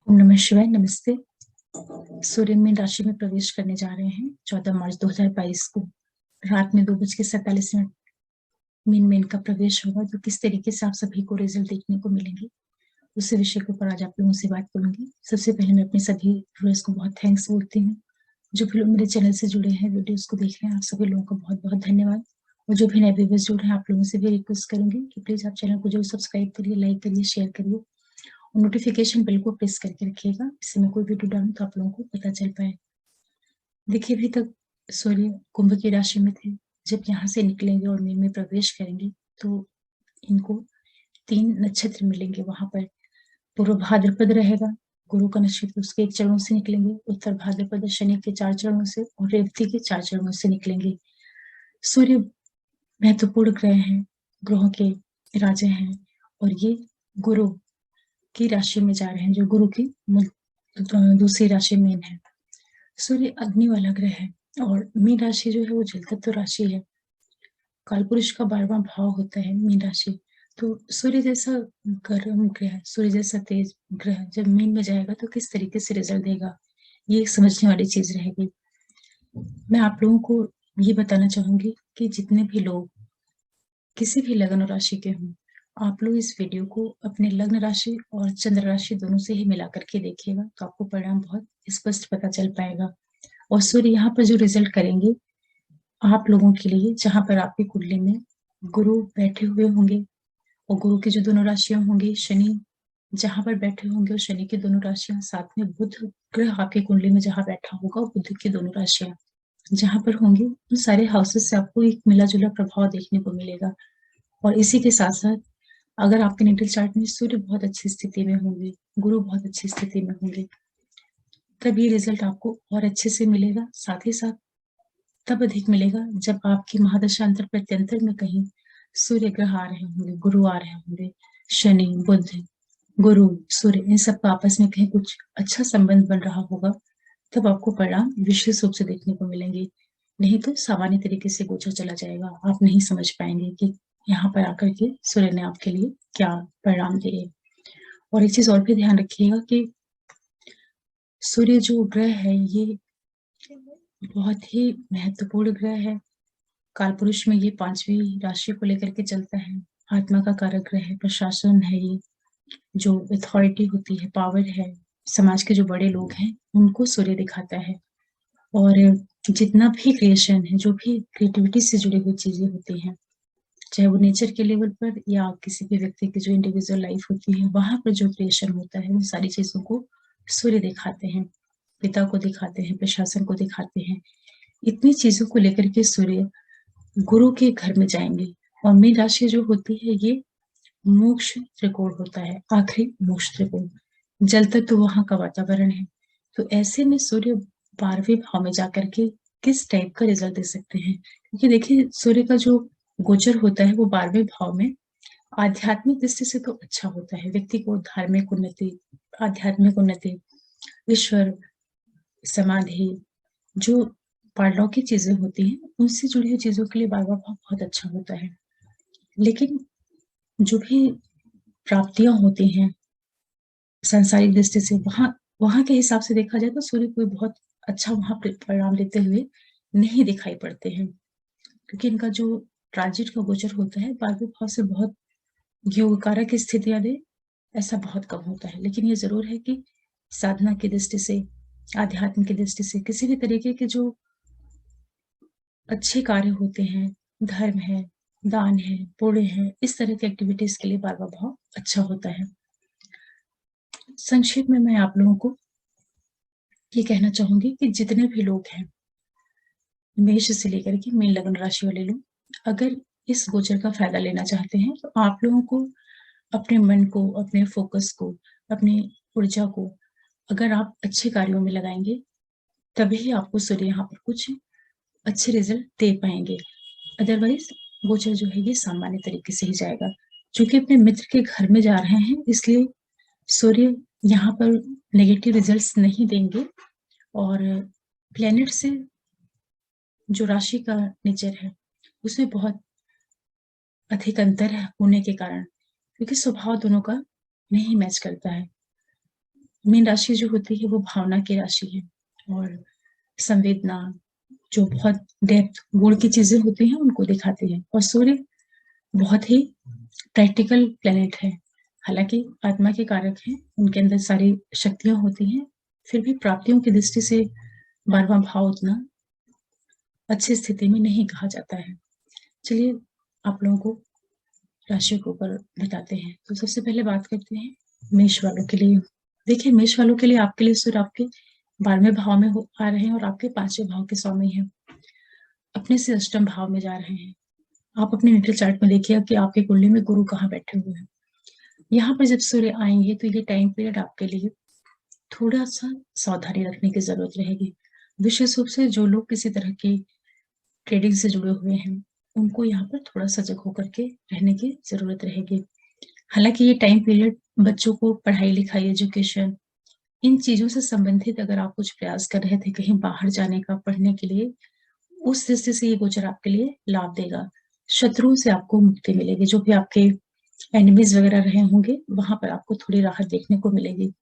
ओम नमः शिवाय। नमस्ते। सूर्य मीन राशि में प्रवेश करने जा रहे हैं 14 मार्च 2022 को रात में 2:47 मीन में इनका प्रवेश होगा। तो किस तरीके से आप सभी को रिजल्ट देखने को मिलेंगे, उसी विषय के ऊपर आज आप लोगों से बात करूंगी। सबसे पहले मैं अपने सभी व्यूअर्स को बहुत थैंक्स बोलती हूँ। जो भी लोग मेरे चैनल से जुड़े हैं, वीडियोस को देख रहे हैं, आप सभी लोगों का बहुत बहुत धन्यवाद। और जो भी नए व्यूअर्स जुड़ रहे हैं, आप लोगों से भी रिक्वेस्ट करूंगी कि प्लीज आप चैनल को जरूर सब्सक्राइब करिए, लाइक करिए, शेयर करिए, नोटिफिकेशन बेल को प्रेस करके रखिएगा, इससे मैं कोई वीडियो डालूं तो आप लोगों को पता चल पाए। देखिए, अभी तक सूर्य कुंभ की राशि में थे। जब यहाँ से निकलेंगे और मीन में प्रवेश करेंगे तो इनको 3 नक्षत्र मिलेंगे। वहां पर पूर्व भाद्रपद रहेगा, गुरु का नक्षत्र, उसके 1 चरणों से निकलेंगे। उत्तर भाद्रपद शनि के 4 चरणों से और रेवती के 4 चरणों से निकलेंगे। सूर्य महत्वपूर्ण ग्रह हैं, ग्रहों के राजा हैं, और ये गुरु की राशि में जा रहे हैं, जो गुरु की दूसरी राशि मीन है। सूर्य अग्नि वाला ग्रह है और मीन राशि जो है वो जल तत्व राशि है। कालपुरुष का 12वां भाव होता है मीन राशि। तो सूर्य जैसा गर्म ग्रह, सूर्य जैसा तेज ग्रह जब मीन में जाएगा तो किस तरीके से रिजल्ट देगा, ये एक समझने वाली चीज रहेगी। मैं आप लोगों को ये बताना चाहूंगी कि जितने भी लोग किसी भी लग्न और राशि के हों, आप लोग इस वीडियो को अपने लग्न राशि और चंद्र राशि दोनों से ही मिला करके देखिएगा, तो आपको परिणाम बहुत स्पष्ट पता चल पाएगा। और सूर्य यहाँ पर जो रिजल्ट करेंगे आप लोगों के लिए, जहां पर आपकी कुंडली में गुरु बैठे हुए होंगे और गुरु की जो दोनों राशियां होंगी, शनि जहां पर बैठे होंगे और शनि की दोनों राशियां, साथ में बुध ग्रह आपकी कुंडली में जहां बैठा होगा, बुध की दोनों राशियां जहां पर होंगी, उन सारे हाउसेस से आपको एक मिला जुला प्रभाव देखने को मिलेगा। और इसी के साथ साथ अगर आपके नेटल चार्ट में सूर्य बहुत अच्छी स्थिति में होंगे, गुरु बहुत अच्छी स्थिति में होंगे, तब ये रिजल्ट आपको और अच्छे से मिलेगा। साथ ही साथ तब अधिक मिलेगा जब आपकी महादशांतर प्रत्यंतर में कहीं सूर्य ग्रह आ रहे होंगे, गुरु आ रहे होंगे, शनि बुध गुरु सूर्य इन सब का आपस में कहीं कुछ अच्छा संबंध बन रहा होगा, तब आपको परिणाम विशेष रूप से देखने को मिलेंगे। नहीं तो सामान्य तरीके से गोचर चला जाएगा, आप नहीं समझ पाएंगे कि यहाँ पर आकर के सूर्य ने आपके लिए क्या परिणाम दिए। और एक चीज और भी ध्यान रखिएगा कि सूर्य जो ग्रह है ये बहुत ही महत्वपूर्ण ग्रह है। कालपुरुष में ये 5वीं राशि को लेकर के चलता है। आत्मा का कारक ग्रह है, प्रशासन है, ये जो अथॉरिटी होती है, पावर है, समाज के जो बड़े लोग हैं उनको सूर्य दिखाता है। और जितना भी क्रिएशन है, जो भी क्रिएटिविटी से जुड़ी हुई चीजें होती हैं, चाहे वो नेचर के लेवल पर या किसी भी व्यक्ति की जो इंडिविजुअल लाइफ होती है, वहां पर जो क्रिएशन होता है, उन सारी चीजों को सूर्य दिखाते हैं, पिता को दिखाते हैं, प्रशासन को दिखाते हैं। इतनी चीजों को लेकर के सूर्य गुरु के घर में जाएंगे। और मीन राशि जो होती है ये मोक्ष त्रिकोण होता है, आखिरी मोक्ष त्रिकोण, जल तत्व तो वहां का वातावरण है। तो ऐसे में सूर्य 12वें भाव में जाकर के किस टाइप का रिजल्ट दे सकते हैं, क्योंकि देखिए सूर्य का जो गोचर होता है वो 12वें भाव में आध्यात्मिक दृष्टि से तो अच्छा होता है, व्यक्ति को धार्मिक उन्नति, आध्यात्मिक उन्नति, ईश्वर, समाधि, जो पारलौकिक चीजें होती हैं उनसे जुड़ी हुई चीजों के लिए 12वां भाव बहुत अच्छा होता है। लेकिन जो भी प्राप्तियां होती हैं सांसारिक दृष्टि से, वहां वहां के हिसाब से देखा जाए तो सूर्य कोई बहुत अच्छा वहां परिणाम देते हुए नहीं दिखाई पड़ते हैं, क्योंकि इनका जो ट्रांजिट का गोचर होता है 12वें भाव से बहुत योग कारक स्थितियां दे, ऐसा बहुत कम होता है। लेकिन ये जरूर है कि साधना की दृष्टि से, आध्यात्म की दृष्टि से, किसी भी तरीके के जो अच्छे कार्य होते हैं, धर्म है, दान है, पुण्य है, इस तरह की एक्टिविटीज के लिए 12वां भाव अच्छा होता है। संक्षेप में मैं आप लोगों को ये कहना चाहूंगी कि जितने भी लोग हैं मेष से लेकर के मीन लग्न राशि वाले लोग, अगर इस गोचर का फायदा लेना चाहते हैं तो आप लोगों को अपने मन को, अपने फोकस को, अपनी ऊर्जा को अगर आप अच्छे कार्यों में लगाएंगे, तभी आपको सूर्य यहाँ पर कुछ अच्छे रिजल्ट दे पाएंगे। अदरवाइज गोचर जो है ये सामान्य तरीके से ही जाएगा। चूंकि अपने मित्र के घर में जा रहे हैं, इसलिए सूर्य यहाँ पर नेगेटिव रिजल्ट्स नहीं देंगे। और प्लेनेट से जो राशि का नेचर है उसमें बहुत अधिक अंतर होने के कारण, क्योंकि स्वभाव दोनों का नहीं मैच करता है, मीन राशि जो होती है वो भावना की राशि है और संवेदना, जो बहुत डेप्थ गुण की चीजें होती हैं उनको दिखाती है। और सूर्य बहुत ही प्रैक्टिकल प्लेनेट है। हालांकि आत्मा के कारक हैं, उनके अंदर सारी शक्तियां होती हैं, फिर भी प्राप्तियों की दृष्टि से 12वां भाव उतना अच्छी स्थिति में नहीं कहा जाता है। चलिए आप लोगों को राशियों के ऊपर बताते हैं। तो सबसे पहले बात करते हैं मेष वालों के लिए। देखिए मेष वालों के लिए आपके लिए सूर्य आपके 12वें भाव में आ रहे हैं और आपके 5वें भाव के स्वामी हैं, अपने से अष्टम भाव में जा रहे हैं। आप अपने नेटल चार्ट में देखिए कि आपके कुंडली में गुरु कहाँ बैठे हुए हैं। यहाँ पर जब सूर्य आएंगे तो ये टाइम पीरियड आपके लिए थोड़ा सा सावधानी रखने की जरूरत रहेगी। विशेष रूप से जो लोग किसी तरह की ट्रेडिंग से जुड़े हुए हैं, उनको यहाँ पर थोड़ा सजग होकर के रहने की जरूरत रहेगी। हालांकि ये टाइम पीरियड बच्चों को पढ़ाई लिखाई, एजुकेशन, इन चीजों से संबंधित अगर आप कुछ प्रयास कर रहे थे कहीं बाहर जाने का पढ़ने के लिए, उस दृष्टि से ये गोचर आपके लिए लाभ देगा। शत्रुओं से आपको मुक्ति मिलेगी, जो भी आपके एनिमीज वगैरह रहे होंगे वहां पर आपको थोड़ी राहत देखने को मिलेगी।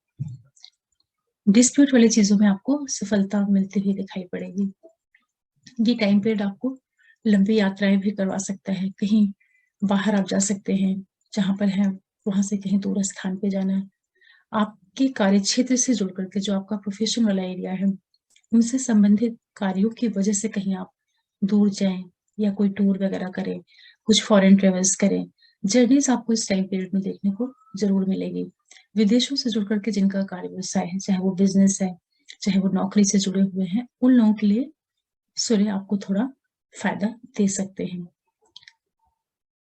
डिस्प्यूट वाली चीजों में आपको सफलता मिलती हुई दिखाई पड़ेगी। ये टाइम पीरियड आपको लंबी यात्राएं भी करवा सकता है, कहीं बाहर आप जा सकते हैं, जहां पर है वहां से कहीं दूर स्थान पे जाना है। आपके कार्य क्षेत्र से जुड़ करके जो आपका प्रोफेशन वाला एरिया है, उनसे संबंधित कार्यों की वजह से कहीं आप दूर जाएं या कोई टूर वगैरह करें, कुछ फॉरेन ट्रेवल्स करें। जर्नीज आपको इस टाइम पीरियड में देखने को जरूर मिलेगी। विदेशों से जुड़ करके जिनका कार्य व्यवसाय है, चाहे वो बिजनेस है, चाहे वो नौकरी से जुड़े हुए हैं, उन लोगों के लिए सूर्य आपको थोड़ा फायदा दे सकते हैं।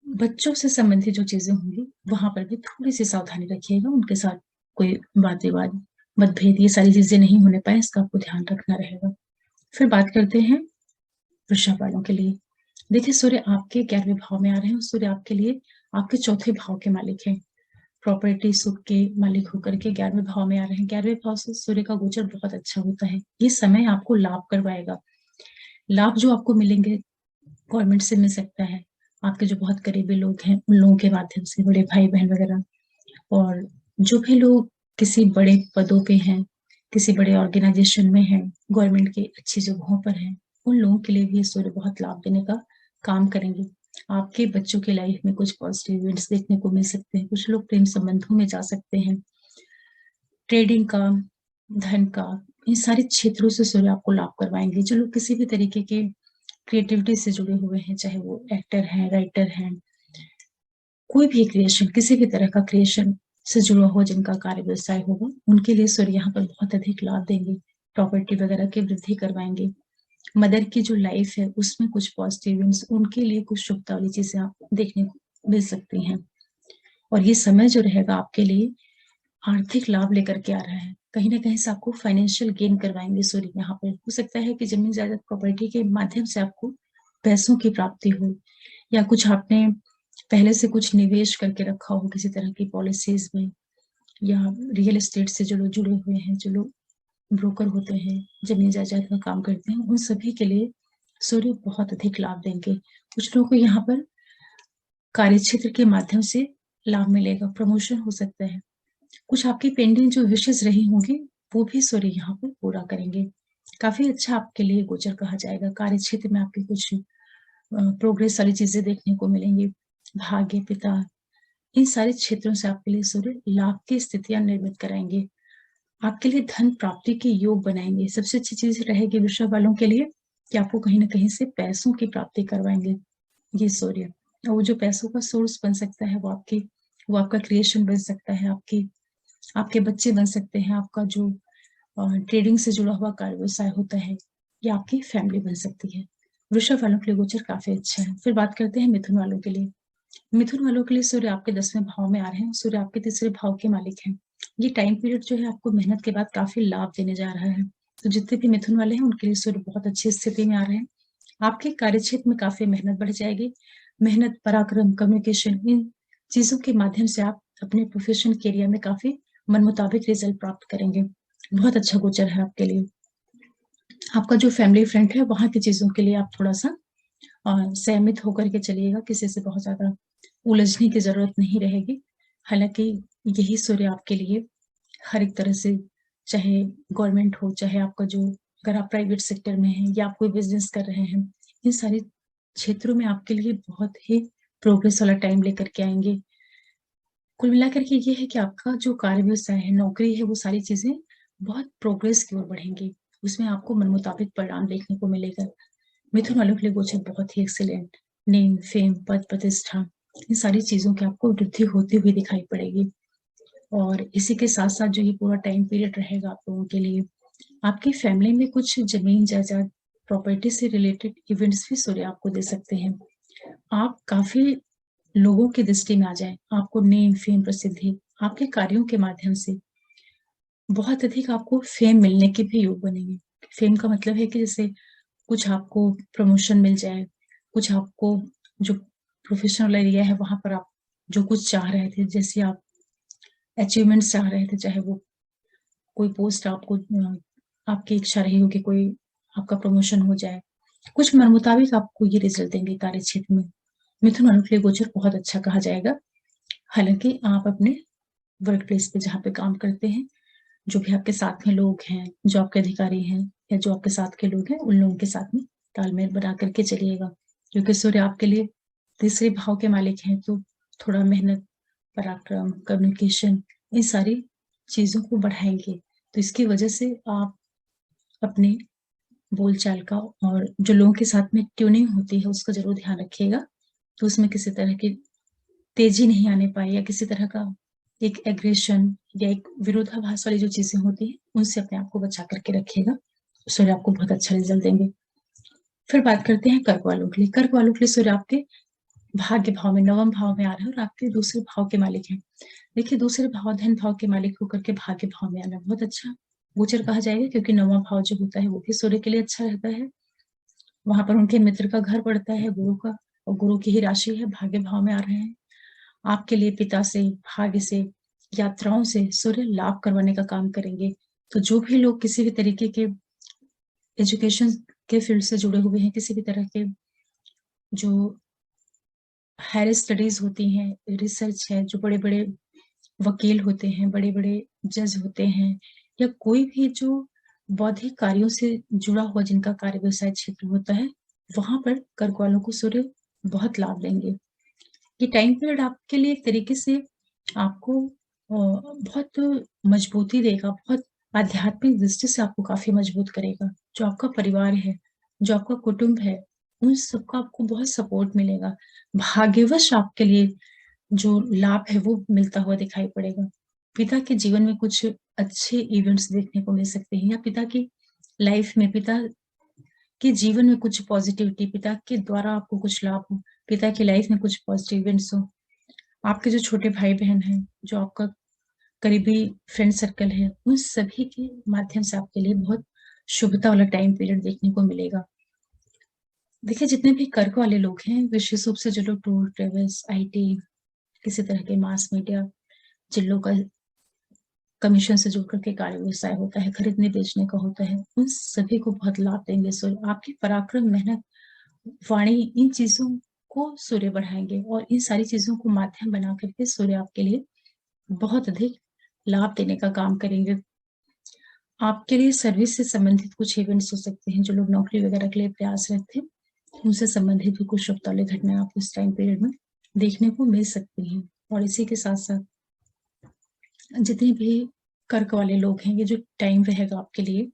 बच्चों से संबंधित जो चीजें होंगी वहां पर भी थोड़ी सी सावधानी रखिएगा, उनके साथ कोई वाद विवाद, मतभेद, ये सारी चीजें नहीं होने पाए, इसका आपको ध्यान रखना रहेगा। फिर बात करते हैं वृषभ वालों के लिए। देखिए सूर्य आपके 11वें भाव में आ रहे हैं। सूर्य आपके लिए आपके चौथे भाव के मालिक हैं, प्रॉपर्टी सुख के मालिक होकर के 11वें भाव में आ रहे हैं। 11वें भाव से सूर्य का गोचर बहुत अच्छा होता है। ये समय आपको लाभ करवाएगा। लाभ जो आपको मिलेंगे गवर्नमेंट से मिल सकता है, आपके जो बहुत करीबी लोग हैं उन लोगों के माध्यम से, बड़े भाई बहन वगैरह, और जो भी लोग किसी बड़े पदों पे हैं, किसी बड़े ऑर्गेनाइजेशन में हैं, गवर्नमेंट की अच्छी जगहों पर हैं, उन लोगों के लिए भी ये सूर्य बहुत लाभ देने का काम करेंगे। आपके बच्चों की लाइफ में कुछ पॉजिटिव इवेंट्स देखने को मिल सकते हैं, कुछ लोग प्रेम संबंधों में जा सकते हैं, ट्रेडिंग का, धन का, इन सारे क्षेत्रों से सूर्य आपको लाभ करवाएंगे। जो लोग किसी भी तरीके के क्रिएटिविटी से जुड़े हुए हैं, चाहे वो एक्टर हैं, राइटर हैं, कोई भी क्रिएशन, किसी भी तरह का क्रिएशन से जुड़ा हुआ जिनका कार्य व्यवसाय होगा, उनके लिए सूर्य यहाँ पर बहुत अधिक लाभ देंगे। प्रॉपर्टी वगैरह की वृद्धि करवाएंगे। मदर की जो लाइफ है उसमें कुछ पॉजिटिव इवेंट्स, उनके लिए कुछ शुभता वाली चीजें आप देखने को मिल सकती हैं। और ये समय जो रहेगा आपके लिए आर्थिक लाभ लेकर के आ रहा है। कहीं ना कहीं से आपको फाइनेंशियल गेन करवाएंगे सूर्य। यहाँ पर हो सकता है कि जमीन जायदाद प्रॉपर्टी के माध्यम से आपको पैसों की प्राप्ति हो, या कुछ आपने पहले से कुछ निवेश करके रखा हो किसी तरह की पॉलिसीज में, या रियल एस्टेट से जो लोग जुड़े हुए हैं, जो लोग ब्रोकर होते हैं, जमीन जायदाद का काम करते हैं, उन सभी के लिए सूर्य बहुत अधिक लाभ देंगे। कुछ लोगों को यहाँ पर कार्य क्षेत्र के माध्यम से लाभ मिलेगा, प्रमोशन हो सकता है। कुछ आपकी पेंडिंग जो विशेष रही होंगी वो भी सूर्य यहाँ पर पूरा करेंगे। काफी अच्छा आपके लिए गोचर कहा जाएगा। कार्य क्षेत्र में आपकी कुछ प्रोग्रेस वाली चीजें देखने को मिलेंगी। भाग्य, पिता, इन सारे क्षेत्रों से आपके लिए सूर्य लाभ की स्थितियां निर्मित कराएंगे। आपके लिए धन प्राप्ति के योग बनाएंगे। सबसे अच्छी चीज रहेगी वृषभ वालों के लिए कि आपको कहीं ना कहीं से पैसों की प्राप्ति करवाएंगे ये सूर्य। और वो जो पैसों का सोर्स बन सकता है वो आपका क्रिएशन बन सकता है, आपके बच्चे बन सकते हैं, आपका जो ट्रेडिंग से जुड़ा हुआ कार्य व्यवसाय होता है, या आपकी फैमिली बन सकती है। वृषभ वालों के लिए गोचर काफी अच्छा है। फिर बात करते हैं मिथुन वालों के लिए। मिथुन वालों के लिए सूर्य आपके 10वें भाव में आ रहे हैं। सूर्य आपके तीसरे भाव के मालिक हैं। ये टाइम पीरियड जो है आपको मेहनत के बाद काफी लाभ देने जा रहा है। तो जितने भी मिथुन वाले हैं उनके लिए सूर्य बहुत अच्छी स्थिति में आ रहे हैं। आपके कार्य क्षेत्र में काफी मेहनत बढ़ जाएगी। मेहनत, पराक्रम, कम्युनिकेशन, इन चीजों के माध्यम से आप अपने प्रोफेशन के एरिया में काफी मन मुताबिक रिजल्ट प्राप्त करेंगे। बहुत अच्छा गोचर है आपके लिए। आपका जो फैमिली फ्रेंड है वहां की चीजों के लिए आप थोड़ा सा सहमित होकर के चलिएगा, किसी से बहुत ज्यादा उलझने की जरूरत नहीं रहेगी। हालांकि यही सूर्य आपके लिए हर एक तरह से, चाहे गवर्नमेंट हो, चाहे आपका जो, अगर आप प्राइवेट सेक्टर में हैं या आप कोई बिज़नेस कर रहे हैं, इन सारे क्षेत्रों में आपके लिए बहुत ही प्रोग्रेस वाला टाइम लेकर के आएँगे। कुल मिलाकर के ये है कि आपका जो कार्य व्यवसाय है, नौकरी है, वो सारी चीज़ें बहुत प्रोग्रेस की ओर बढ़ेंगी। उसमें आपको मनमुताबिक परिणाम देखने को मिलेगा। मिथुन वालों के लिए गोचर बहुत ही एक्सीलेंट, नेम, फेम, पद प्रतिष्ठा, इन सारी चीज़ों की आपको वृद्धि होती हुई दिखाई पड़ेगी। और इसी के साथ-साथ जो ये पूरा टाइम पीरियड रहेगा आप लोगों के लिए, आपकी फैमिली में कुछ ज़मीन जायदाद, प्रॉपर्टी से रिलेटेड इवेंट्स भी सूर्य आपको दे सकते हैं। आप काफ़ी लोगों की दृष्टि में आ जाएँ, आपको नेम, फेम, प्रसिद्धि, आपके कार्यों के माध्यम से बहुत अधिक आपको फेम मिलने के भी योग बनेंगे। फेम का मतलब है कि जैसे कुछ आपको प्रमोशन मिल जाए, कुछ आपको जो प्रोफ़ेशनल एरिया है वहाँ पर आप जो कुछ चाह रहे थे, जैसे आप अचीवमेंट्स चाह रहे थे, चाहे वो कोई पोस्ट आपको आपकी इच्छा रही हो कि कोई आपका प्रमोशन हो जाए। कुछ मन मुताबिक आपको ये रिज़ल्ट देंगे कार्य क्षेत्र में। मिथुन वालों के लिए गोचर बहुत अच्छा कहा जाएगा। हालाँकि आप अपने वर्क प्लेस पे जहाँ पे काम करते हैं, जो भी आपके साथ में लोग हैं, जो आपके अधिकारी हैं या जो आपके साथ के लोग हैं, उन लोगों के साथ में तालमेल बना कर के चलिएगा। क्योंकि सूर्य आपके लिए तीसरे भाव के मालिक हैं, तो थोड़ा मेहनत, पराक्रम, कम्युनिकेशन, इन सारी चीज़ों को बढ़ाएँगे। तो इसकी वजह से आप अपने बोलचाल का और जो लोगों के साथ में ट्यूनिंग होती है, उसका ज़रूर ध्यान रखिएगा। तो उसमें किसी तरह की तेज़ी नहीं आने पाए या किसी तरह का एक एग्रेशन या एक विरोधाभास वाली जो चीज़ें होती हैं, उनसे अपने आप को बचा कर के रखिएगा। सूर्य आपको बहुत अच्छा रिज़ल्ट देंगे। फिर बात करते हैं कर्क वालों के लिए। कर्क वालों के लिए सूर्य आपके भाग्य भाव में, नवम भाव में आ रहा है और आपके दूसरे भाव के मालिक हैं। देखिए, दूसरे भाव धन भाव के मालिक होकर के भाग्य भाव में आना बहुत अच्छा गोचर कहा जाएगा, क्योंकि नौवां भाव जो होता है वो भी सूर्य के लिए अच्छा रहता है। वहाँ पर उनके मित्र का घर पड़ता है, गुरु का, और गुरु की ही राशि है, भाग्य भाव में आ रहे हैं। आपके लिए पिता से, भाग्य से, यात्राओं से सूर्य लाभ करवाने का काम करेंगे। तो जो भी लोग किसी भी तरीके के एजुकेशन के फील्ड से जुड़े हुए हैं, किसी भी तरह के जो हायर स्टडीज़ होती हैं, रिसर्च है, जो बड़े-बड़े वकील होते हैं, बड़े-बड़े जज होते हैं, या कोई भी जो बौद्धिक कार्यों से जुड़ा हुआ जिनका कार्य व्यवसाय क्षेत्र होता है, वहाँ पर कर्क वालों को सूर्य बहुत लाभ देंगे। ये टाइम पीरियड आपके लिए एक तरीके से आपको बहुत मजबूती देगा, बहुत आध्यात्मिक दृष्टि से आपको काफ़ी मजबूत करेगा। जो आपका परिवार है, जो आपका कुटुंब है, उन सबका आपको बहुत सपोर्ट मिलेगा। भाग्यवश आपके लिए जो लाभ है वो मिलता हुआ दिखाई पड़ेगा। पिता के जीवन में कुछ अच्छे इवेंट्स देखने को मिल सकते हैं, या पिता की लाइफ में, पिता के जीवन में कुछ पॉज़िटिविटी, पिता के द्वारा आपको कुछ लाभ हो, पिता की लाइफ में कुछ पॉज़िटिव इवेंट्स हों। आपके जो छोटे भाई-बहन हैं, जो आपका करीबी फ्रेंड सर्कल है, उन सभी के माध्यम से आपके लिए बहुत शुभता वाला टाइम पीरियड देखने को मिलेगा। देखिए, जितने भी कर्क वाले लोग हैं, विशेष रूप से जो लोग टूर, ट्रेवल्स, आईटी, किसी तरह के मास मीडिया, जिन लोग का कमीशन से जुड़ कर के कार्य व्यवसाय होता है, खरीदने-बेचने का होता है, उन सभी को बहुत लाभ देंगे सूर्य। आपकी पराक्रम, मेहनत, वाणी, इन चीज़ों को सूर्य बढ़ाएँगे, और इन सारी चीज़ों को माध्यम बना कर के सूर्य आपके लिए बहुत अधिक लाभ देने का काम करेंगे। आपके लिए सर्विस से संबंधित कुछ इवेंट्स हो सकते हैं, जो लोग नौकरी वगैरह के लिए प्रयासरत थे, उनसे संबंधित भी कुछ शुभ वाली घटनाएँ आपको इस टाइम पीरियड में देखने को मिल सकती हैं। और इसी के साथ-साथ जितने भी कर्क वाले लोग हैं, ये जो टाइम रहेगा आपके लिए,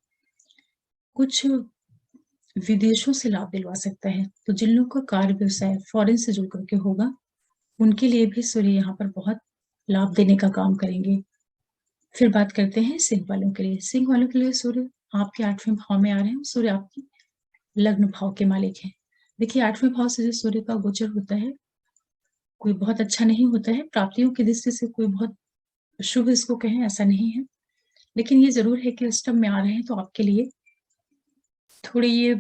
कुछ विदेशों से लाभ दिलवा सकता है। तो जिन लोगों का कार्य व्यवसाय फ़ॉरेन से जुड़ कर के होगा, उनके लिए भी सूर्य यहाँ पर बहुत लाभ देने का काम करेंगे। फिर बात करते हैं सिंह वालों के लिए। सिंह वालों के लिए सूर्य आपके 8वें भाव में आ रहे हैं। सूर्य आपके लग्न भाव के मालिक हैं। देखिए, 8वें भाव से जो सूर्य का गोचर होता है, कोई बहुत अच्छा नहीं होता है। प्राप्तियों की दृष्टि से कोई बहुत शुभ इसको कहें, ऐसा नहीं है। लेकिन ये ज़रूर है कि अष्टम में आ रहे हैं, तो आपके लिए थोड़ी ये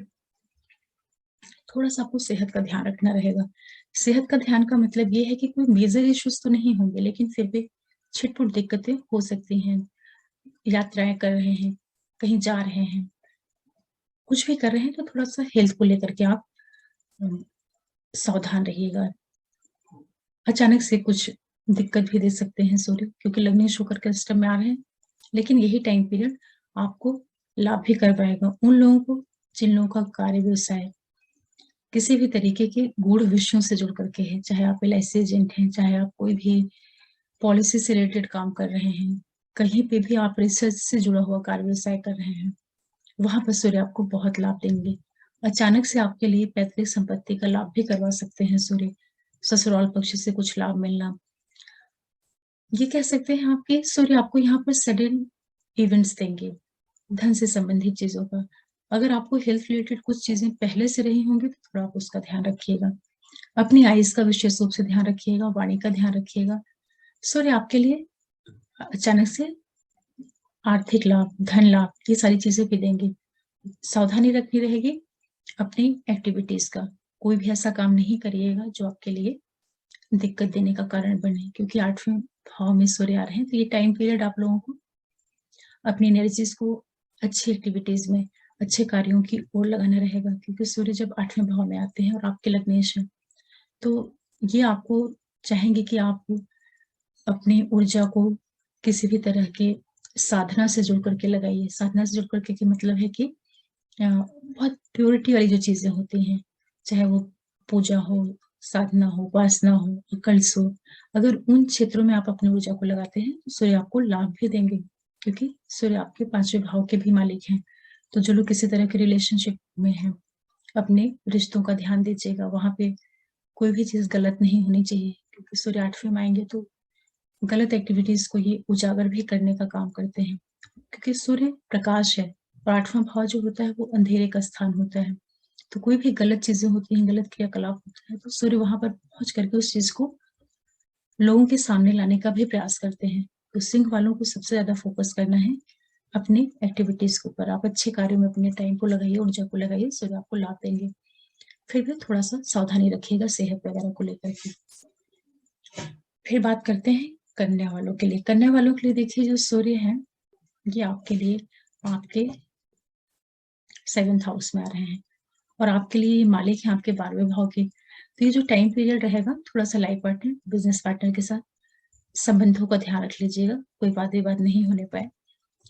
थोड़ा-सा आपको सेहत का ध्यान रखना रहेगा। सेहत का ध्यान का मतलब ये है कि कोई मेजर इश्यूज़ तो नहीं होंगे, लेकिन फिर भी छिट-पुट दिक्कतें हो सकती हैं। यात्राएँ कर रहे हैं, कहीं जा रहे हैं, कुछ भी कर रहे हैं, तो थोड़ा-सा हेल्थ को लेकर के आप अ, सावधान रहिएगा। अचानक से कुछ दिक्कत भी दे सकते हैं सूर्य, क्योंकि लग्नेश होकर के अष्टम में आ रहे हैं। लेकिन यही टाइम पीरियड आपको लाभ भी करवाएगा उन लोगों को जिन लोगों का कार्य व्यवसाय किसी भी तरीके के गूढ़ विषयों से जुड़ करके है, चाहे आप एलआईसी एजेंट हैं, चाहे आप कोई भी पॉलिसी से रिलेटेड काम कर रहे हैं, कहीं पे भी आप रिसर्च से जुड़ा हुआ कार्य व्यवसाय कर रहे हैं, वहां पर सूर्य आपको बहुत लाभ देंगे। अचानक से आपके लिए पैतृक संपत्ति का लाभ भी करवा सकते हैं सूर्य, ससुराल पक्ष से कुछ लाभ मिलना। ये कह सकते हैं आपके सूर्य आपको यहाँ पर सडन इवेंट्स देंगे, धन से संबंधित चीजों का। अगर आपको हेल्थ रिलेटेड कुछ चीजें पहले से रही होंगी तो थोड़ा आप उसका ध्यान रखिएगा। अपनी आयुष का विशेष रूप से ध्यान रखिएगा, वाणी का ध्यान रखिएगा। सूर्य आपके लिए अचानक से आर्थिक लाभ, धन लाभ, ये सारी चीजें भी देंगे। सावधानी रखनी रहेगी अपनी एक्टिविटीज का। कोई भी ऐसा काम नहीं करिएगा जो आपके लिए दिक्कत देने का कारण बने, क्योंकि 8वें भाव में सूर्य आ रहे हैं, तो ये टाइम पीरियड आप लोगों को अपनी एनर्जीज को अच्छी एक्टिविटीज में, अच्छे कार्यों की ओर लगाना रहेगा। क्योंकि सूर्य जब 8वें भाव में आते हैं और आपके लग्नेश हैं, तो ये आपको चाहेंगे कि आप अपनी ऊर्जा को किसी भी तरह के साधना से जुड़ करके लगाइए। साधना से जुड़ करके के मतलब है कि बहुत प्योरिटी वाली जो चीजें होती हैं, चाहे वो पूजा हो, साधना हो, उपासना हो, कल्स हो, अगर उन क्षेत्रों में आप अपनी ऊर्जा को लगाते हैं तो सूर्य आपको लाभ भी देंगे, क्योंकि सूर्य आपके 5वें भाव के भी मालिक हैं। तो जो लोग किसी तरह के रिलेशनशिप में हैं, अपने रिश्तों का ध्यान दीजिएगा। वहां पे कोई भी चीज गलत नहीं होनी चाहिए, क्योंकि सूर्य 8वें में आएंगे तो गलत एक्टिविटीज को ये उजागर भी करने का काम करते हैं। क्योंकि सूर्य प्रकाश है और 8वां भाव जो होता है वो अंधेरे का स्थान होता है। तो कोई भी गलत चीजें होती हैं, गलत क्रियाकलाप होता है, तो सूर्य वहां पर पहुंच करके उस चीज को लोगों के सामने लाने का भी प्रयास करते हैं। तो सिंह वालों को सबसे ज्यादा फोकस करना है अपनी एक्टिविटीज के ऊपर। आप अच्छे कार्यों में अपने टाइम को लगाइए, ऊर्जा को लगाइए, सूर्य आपको लाभ देंगे। फिर भी थोड़ा सा सावधानी रखिएगा सेहत वगैरह को लेकर के। फिर बात करते हैं कन्या वालों के लिए। कन्या वालों के लिए देखिए, जो सूर्य है ये आपके लिए आपके 7th हाउस में आ रहे हैं और आपके लिए मालिक हैं आपके 12वें भाव के। तो ये जो टाइम पीरियड रहेगा, थोड़ा सा लाइफ पार्टनर, बिजनेस पार्टनर के साथ संबंधों का ध्यान रख लीजिएगा, कोई वाद विवाद नहीं होने पाए।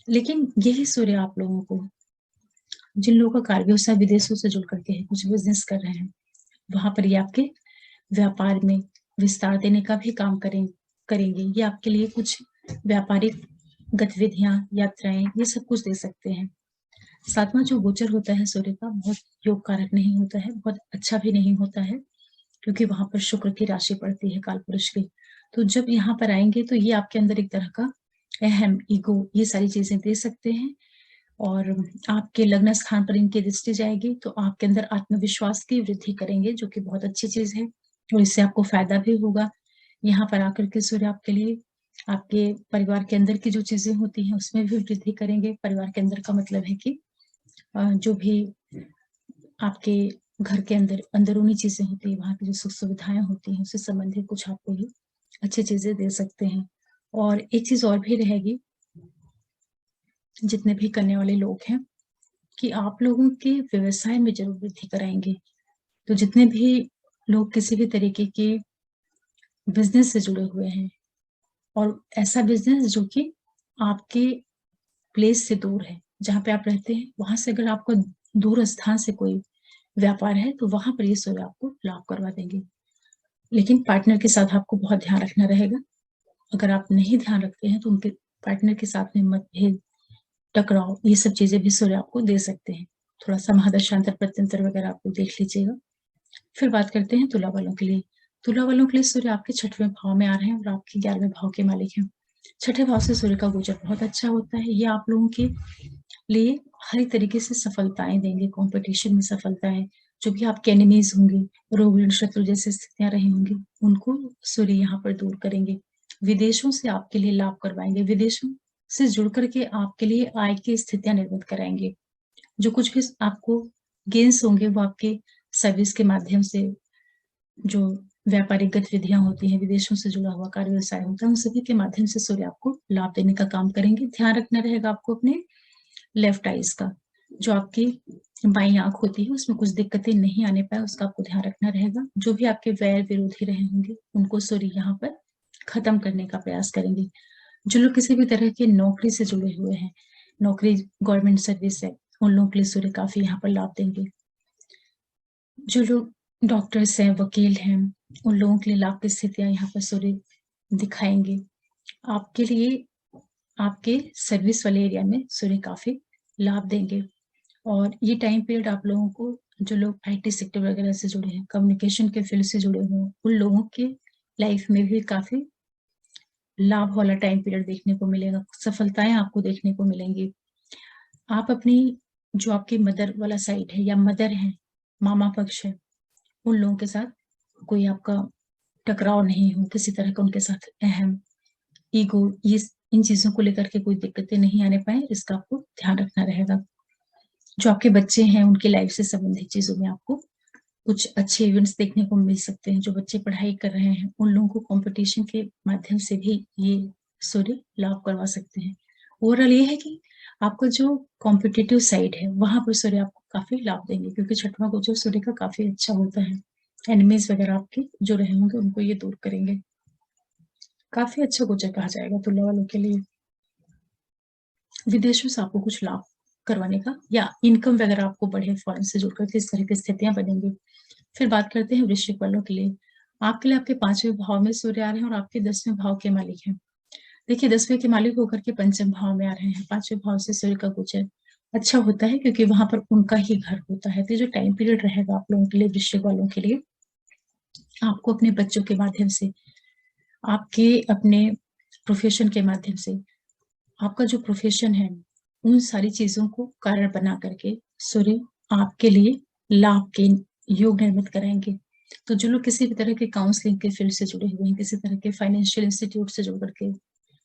लेकिन यही सूर्य आप लोगों को, जिन लोगों का कार्य व्यवसाय विदेशों से जुड़ करके है, कुछ बिजनेस कर रहे हैं, वहां पर ये आपके व्यापार में विस्तार देने का भी काम करेंगे। ये आपके लिए कुछ व्यापारिक गतिविधियां, यात्राएं, ये सब कुछ दे सकते हैं। 7वां जो गोचर होता है सूर्य का, बहुत योग कारक नहीं होता है, बहुत अच्छा भी नहीं होता है, क्योंकि वहां पर शुक्र की राशि पड़ती है काल पुरुष की। तो जब यहाँ पर आएंगे तो ये आपके अंदर एक तरह का अहम, ईगो, ये सारी चीजें दे सकते हैं। और आपके लग्न स्थान पर इनकी दृष्टि जाएगी तो आपके अंदर आत्मविश्वास की वृद्धि करेंगे, जो कि बहुत अच्छी चीज है और इससे आपको फायदा भी होगा। यहाँ पर आकर के सूर्य आपके लिए आपके परिवार के अंदर की जो चीजें होती हैं उसमें भी वृद्धि करेंगे। परिवार के अंदर का मतलब है कि जो भी आपके घर के अंदर अंदरूनी चीजें होती है, वहां की जो सुख सुविधाएं होती हैं, उससे संबंधित कुछ आपको ये अच्छी चीजें दे सकते हैं। और एक चीज और भी रहेगी, जितने भी करने वाले लोग हैं, कि आप लोगों के व्यवसाय में जरूर वृद्धि कराएंगे। तो जितने भी लोग किसी भी तरीके के बिजनेस से जुड़े हुए हैं, और ऐसा बिजनेस जो कि आपके प्लेस से दूर है, जहाँ पे आप रहते हैं, वहां से अगर आपको दूर स्थान से कोई व्यापार है तो वहां पर ये सूर्य आपको लाभ करवा देंगे। लेकिन पार्टनर के साथ आपको बहुत ध्यान रखना रहेगा। अगर आप नहीं ध्यान रखते हैं तो उनके पार्टनर के साथ में मतभेद, टकराव, ये सब चीजें भी सूर्य आपको दे सकते हैं। थोड़ा सा महादशांतर प्रत्यंतर वगैरह आपको देख लीजिएगा। फिर बात करते हैं तुला वालों के लिए। तुला वालों के लिए सूर्य आपके 6वें भाव में आ रहे हैं और आपके 11वें भाव के मालिक हैं। 6ठे भाव से सूर्य का गोचर बहुत अच्छा होता है। ये आप लोगों के लिए हर एक तरीके से सफलताएं देंगे, कंपटीशन में सफलताएं, जो भी आपके एनिमीज होंगे, रोग ऋण शत्रु जैसी स्थितियां रही होंगी, उनको सूर्य यहाँ पर दूर करेंगे। विदेशों से आपके लिए लाभ करवाएंगे, विदेशों से जुड़ करके आपके लिए आय की स्थितियां निर्मित कराएंगे। जो कुछ भी आपको गेन्स होंगे वो आपके सर्विस के माध्यम से, जो व्यापारिक गतिविधियां होती हैं, विदेशों से जुड़ा हुआ कार्य व्यवसाय होता है, उन सभी के माध्यम से सूर्य आपको लाभ देने का काम करेंगे। ध्यान रखना रहेगा आपको अपने लेफ्ट आइज का, जो आपकी बाई आंख होती है उसमें कुछ दिक्कतें नहीं आने पाए, उसका आपको ध्यान रखना रहेगा। जो भी आपके वैर विरोधी रहे होंगे उनको सूर्य यहाँ पर खत्म करने का प्रयास करेंगे। जो लोग किसी भी तरह की नौकरी से जुड़े हुए हैं, नौकरी गवर्नमेंट सर्विस है, उन लोगों के लिए सूर्य काफ़ी यहाँ पर लाभ देंगे। जो लोग डॉक्टर्स हैं, वकील हैं, उन लोगों के लिए लाभ की स्थितियाँ यहाँ पर सूर्य दिखाएँगे। आपके लिए आपके सर्विस वाले एरिया में सूर्य काफ़ी लाभ देंगे और ये टाइम पीरियड आप लोगों को, जो लोग आईटी सेक्टर वगैरह से जुड़े हैं, कम्युनिकेशन के फील्ड से जुड़े हुए हैं, उन लोगों के लाइफ में भी काफ़ी लाभ वाला टाइम पीरियड देखने को मिलेगा, सफलताएँ आपको देखने को मिलेंगी। आप अपनी जो आपकी मदर वाला साइड है या मदर हैं, मामा पक्ष है, उन लोगों के साथ कोई आपका टकराव नहीं हो, किसी तरह का उनके साथ अहम, ईगो, ये इन चीज़ों को लेकर के कोई दिक्कतें नहीं आने पाएँ, इसका आपको ध्यान रखना रहेगा। जो आपके बच्चे हैं, उनकी लाइफ से संबंधित चीज़ों में आपको कुछ अच्छे इवेंट्स देखने को मिल सकते हैं। जो बच्चे पढ़ाई कर रहे हैं, उन लोगों को कॉम्पिटिशन के माध्यम से भी ये सूर्य लाभ करवा सकते हैं। ओवरऑल ये है कि आपका जो कॉम्पिटिटिव साइड है, वहाँ पर सूर्य आपको काफ़ी लाभ देंगे क्योंकि छठवां गोचर सूर्य का काफ़ी अच्छा होता है। एनिमीज़ वगैरह आपके जो रहे होंगे, उनको ये दूर करेंगे। काफ़ी अच्छा गोचर कहा जाएगा तुला वालों के लिए। विदेशों से आपको कुछ लाभ करवाने का या इनकम वगैरह आपको बढ़े फॉरेन से जुड़कर के, इस तरह की स्थितियाँ बनेंगी। फिर बात करते हैं वृश्चिक वालों के लिए। आपके लिए आपके 5वें भाव में सूर्य आ रहे हैं और आपके 10वें भाव के मालिक हैं। देखिए 10वें के मालिक होकर के 5म भाव में आ रहे हैं। 5वें भाव से सूर्य का गोचर अच्छा होता है क्योंकि वहाँ पर उनका ही घर होता है। तो ये जो टाइम पीरियड रहेगा आप लोगों के लिए, वृश्चिक वालों के लिए, आपको अपने बच्चों के माध्यम से, आपके अपने प्रोफ़ेशन के माध्यम से, आपका जो प्रोफ़ेशन है, उन सारी चीज़ों को कारण बना करके सूर्य आपके लिए लाभ के योग निर्मित कराएँगे। तो जो लोग किसी भी तरह के काउंसलिंग के फील्ड से जुड़े हुए हैं, किसी तरह के फाइनेंशियल इंस्टीट्यूट से जुड़ कर के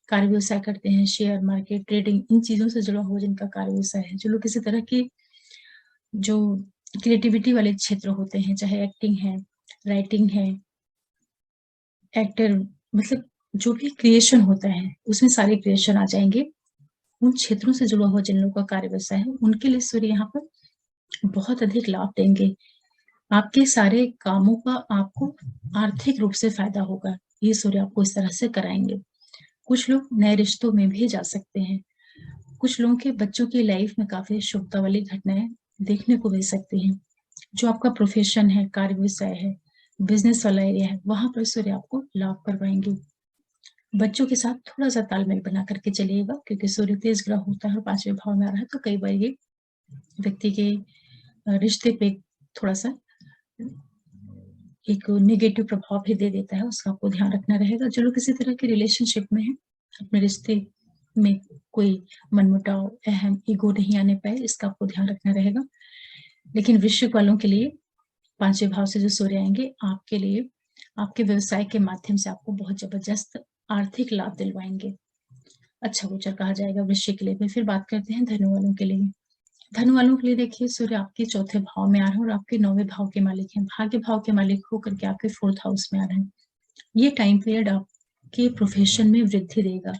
कार्य व्यवसाय करते हैं, शेयर मार्केट, ट्रेडिंग, इन चीज़ों से जुड़ा हुआ जिनका कार्य व्यवसाय है, जो लोग किसी तरह की जो क्रिएटिविटी वाले क्षेत्र होते हैं, चाहे एक्टिंग है, राइटिंग है, एक्टर, मतलब जो भी क्रिएशन होता है, उसमें सारे क्रिएशन आ जाएँगे। उन क्षेत्रों से जुड़ा हुआ जिन लोगों का कार्य व्यवसाय है, उनके लिए सूर्य यहाँ पर बहुत अधिक लाभ देंगे। आपके सारे कामों का आपको आर्थिक रूप से फ़ायदा होगा। ये सूर्य आपको इस तरह से कराएँगे। कुछ लोग नए रिश्तों में भी जा सकते हैं। कुछ लोगों के बच्चों की लाइफ में काफ़ी शुभता वाली घटनाएँ देखने को मिल सकती हैं। जो आपका प्रोफ़ेशन है, कार्य व्यवसाय है, बिज़नेस वाला एरिया है, वहाँ पर सूर्य आपको लाभ करवाएँगे। बच्चों के साथ थोड़ा-सा तालमेल बना कर के चलिएगा क्योंकि सूर्य तेज ग्रह होता है और 5वें भाव में आ रहा है, तो कई बार ये व्यक्ति के रिश्ते पे थोड़ा-सा एक नेगेटिव प्रभाव भी दे देता है, उसका आपको ध्यान रखना रहेगा। जो लोग किसी तरह के रिलेशनशिप में हैं, अपने रिश्ते में कोई मनमुटाव, अहम, ईगो नहीं आने पाए, इसका आपको ध्यान रखना रहेगा। लेकिन वृश्चिक वालों के लिए 5वें भाव से जो सूर्य आएँगे, आपके लिए आपके व्यवसाय के माध्यम से आपको बहुत ज़बरदस्त आर्थिक लाभ दिलवाएँगे। अच्छा गोचर कहा जाएगा वृश्चिक के लिए भी। फिर बात करते हैं धनु वालों के लिए। धनु वालों के लिए देखिए सूर्य आपके 4थे भाव में आ रहा है और आपके 9वें भाव के मालिक हैं। भाग्य भाव के मालिक होकर के आपके 4th हाउस में आ रहे हैं। ये टाइम पीरियड आपके प्रोफ़ेशन में वृद्धि देगा,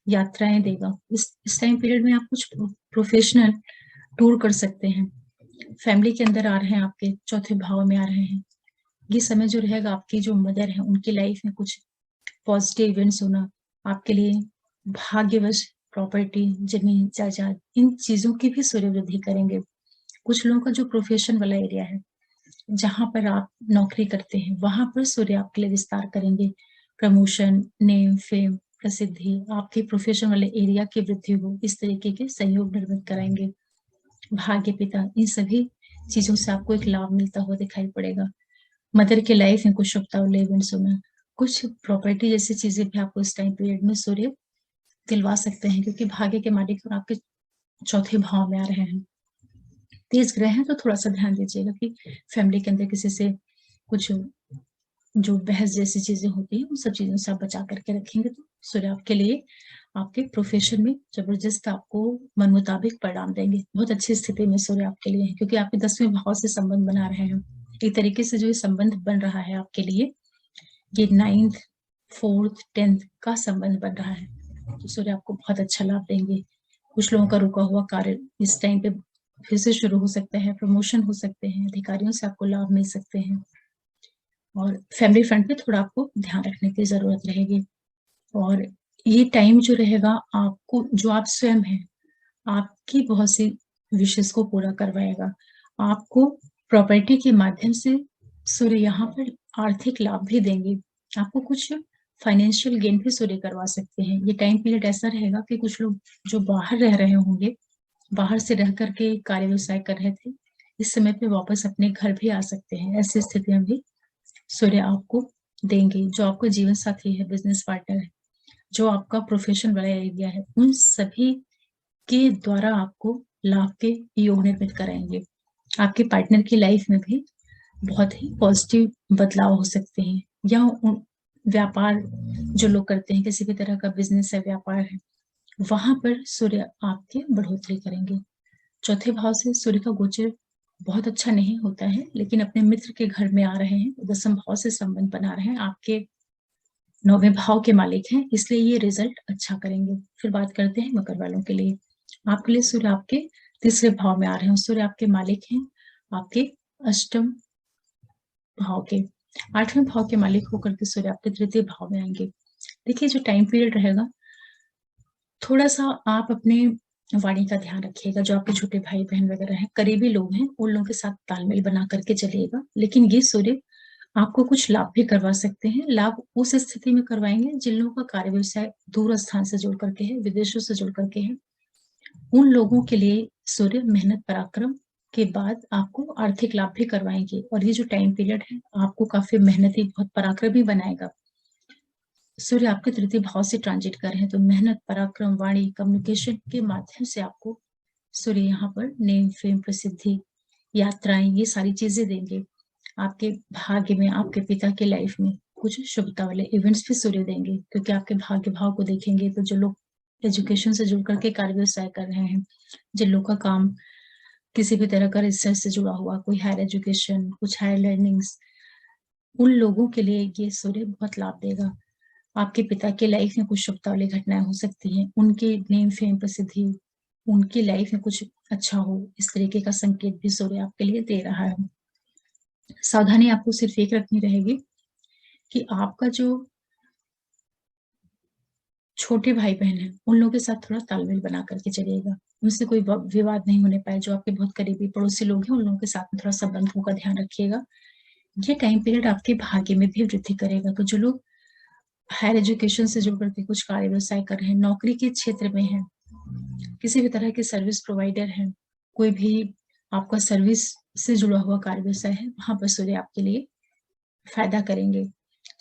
यात्राएँ देगा। इस टाइम पीरियड में आप कुछ प्रोफ़ेशनल टूर कर सकते हैं। फैमिली के अंदर आ रहे हैं, आपके 4थे भाव में आ रहे हैं। ये समय जो रहेगा, आपकी जो मदर है, उनकी लाइफ़ में कुछ पॉज़िटिव इवेंट्स होना, आपके लिए भाग्यवश प्रॉपर्टी, ज़मीन, जायदाद, इन चीज़ों की भी सूर्य वृद्धि करेंगे। कुछ लोगों का जो प्रोफ़ेशन वाला एरिया है, जहाँ पर आप नौकरी करते हैं, वहाँ पर सूर्य आपके लिए विस्तार करेंगे। प्रमोशन, नेम, फ़ेम, प्रसिद्धि, आपके प्रोफ़ेशन वाले एरिया की वृद्धि हो, इस तरीके के संयोग निर्मित कराएँगे। भाग्य पिता, इन सभी चीज़ों से आपको एक लाभ मिलता हुआ दिखाई पड़ेगा। मदर की लाइफ़ में कुछ शुभता वाले इवेंट्स होना, कुछ प्रॉपर्टी जैसी चीज़ें भी आपको इस टाइम पीरियड में सूर्य दिलवा सकते हैं क्योंकि भाग्य के मालिक और आपके 4थे भाव में आ रहे हैं। तेज ग्रह हैं तो थोड़ा-सा ध्यान दीजिएगा कि फैमिली के अंदर किसी से कुछ जो बहस जैसी चीज़ें होती हैं, उन सब चीज़ों से आप बचा कर के रखेंगे तो सूर्य आपके लिए आपके प्रोफ़ेशन में ज़बरदस्त आपको मन मुताबिक परिणाम देंगे। बहुत अच्छी स्थिति में सूर्य आपके लिए हैं क्योंकि आपके 10वें भाव से संबंध बना रहे हैं। एक तरीके से जो ये संबंध बन रहा है आपके लिए, ये 9th, 4th, 10th का संबंध बन रहा है। तो सूर्य आपको बहुत अच्छा लाभ देंगे। कुछ लोगों का रुका हुआ कार्य इस टाइम पे फिर से शुरू हो सकता है, प्रमोशन हो सकते हैं, अधिकारियों से आपको लाभ मिल सकते हैं और फैमिली फ्रंट पे थोड़ा आपको ध्यान रखने की ज़रूरत रहेगी। और ये टाइम जो रहेगा आपको, जो आप स्वयं हैं, आपकी बहुत सी विशेष को पूरा करवाएगा। आपको प्रॉपर्टी के माध्यम से सूर्य यहाँ पर आर्थिक लाभ भी देंगे। आपको कुछ फाइनेंशियल गेन भी सूर्य करवा सकते हैं। ये टाइम पीरियड ऐसा रहेगा कि कुछ लोग जो बाहर रह रहे होंगे, बाहर से रह करके कार्य व्यवसाय कर रहे थे, इस समय पे वापस अपने घर भी आ सकते हैं। ऐसी स्थितियां भी सूर्य आपको देंगे। जो आपका जीवन साथी है, बिजनेस पार्टनर है, जो आपका प्रोफेशन वाला एरिया है, उन सभी के द्वारा आपको लाभ के योग निर्मित कराएंगे। आपके पार्टनर की लाइफ में भी बहुत ही पॉजिटिव बदलाव हो सकते हैं। या व्यापार जो लोग करते हैं, किसी भी तरह का बिजनेस है, व्यापार है, वहां पर सूर्य आपके बढ़ोतरी करेंगे। चौथे भाव से सूर्य का गोचर बहुत अच्छा नहीं होता है, लेकिन अपने मित्र के घर में आ रहे हैं, दसम भाव से संबंध बना रहे हैं, आपके 9वें भाव के मालिक हैं, इसलिए ये रिजल्ट अच्छा करेंगे। फिर बात करते हैं मकर वालों के लिए। आपके लिए सूर्य आपके तीसरे भाव में आ रहे हैं। सूर्य आपके मालिक हैं आपके अष्टम भाव के। 8वें भाव के मालिक होकर के सूर्य आपके तृतीय भाव में आएंगे। देखिए, जो टाइम पीरियड रहेगा, थोड़ा सा आप अपने वाणी का ध्यान रखिएगा। जो आपके छोटे भाई बहन वगैरह हैं, करीबी लोग हैं, उन लोगों के साथ तालमेल बना करके चलिएगा। लेकिन ये सूर्य आपको कुछ लाभ भी करवा सकते हैं। लाभ उस स्थिति में करवाएंगे जिन लोगों का कार्य व्यवसाय दूर स्थान से जुड़ करके है, विदेशों से जुड़ करके है। उन लोगों के लिए सूर्य मेहनत पराक्रम के बाद आपको आर्थिक लाभ भी करवाएंगे। और ये जो टाइम पीरियड है, आपको काफी मेहनती, बहुत पराक्रमी बनाएगा। सूर्य आपके तृतीय भाव से ट्रांजिट कर रहे हैं, तो मेहनत, पराक्रम, वाणी, कम्युनिकेशन के माध्यम से आपको सूर्य यहाँ पर नेम, फेम, प्रसिद्धि, यात्राएं, ये सारी चीजें देंगे। आपके भाग्य में, आपके पिता के लाइफ में कुछ शुभता वाले इवेंट्स भी सूर्य देंगे, क्योंकि आपके भाग्य भाव को देखेंगे तो जो लोग एजुकेशन से जुड़ करके कार्य व्यवसाय कर रहे हैं, जिन लोग का काम किसी भी तरह का रिसर्च से जुड़ा हुआ, कोई हायर एजुकेशन, कुछ हायर लर्निंग्स, उन लोगों के लिए ये सूर्य बहुत लाभ देगा। आपके पिता के लाइफ में कुछ शुभता वाली घटनाएं हो सकती हैं, उनके नेम, फेम, प्रसिद्धि, उनकी लाइफ में कुछ अच्छा हो, इस तरीके का संकेत भी सूर्य आपके लिए दे रहा है। सावधानी आपको सिर्फ एक रखनी रहेगी कि आपका जो छोटे भाई बहन है, उन लोगों के साथ थोड़ा तालमेल बना करके चलिएगा। उनसे कोई विवाद नहीं होने पाए। जो आपके बहुत करीबी पड़ोसी लोग हैं, उन लोगों के साथ में थोड़ा संबंधों का ध्यान रखिएगा। ये टाइम पीरियड आपके भाग्य में भी वृद्धि करेगा। तो जो लोग हायर एजुकेशन से जुड़ करके कुछ कार्य व्यवसाय कर रहे हैं, नौकरी के क्षेत्र में है, किसी भी तरह के सर्विस प्रोवाइडर है, कोई भी आपका सर्विस से जुड़ा हुआ कार्य व्यवसाय है, वहां पर सूर्य आपके लिए फायदा करेंगे।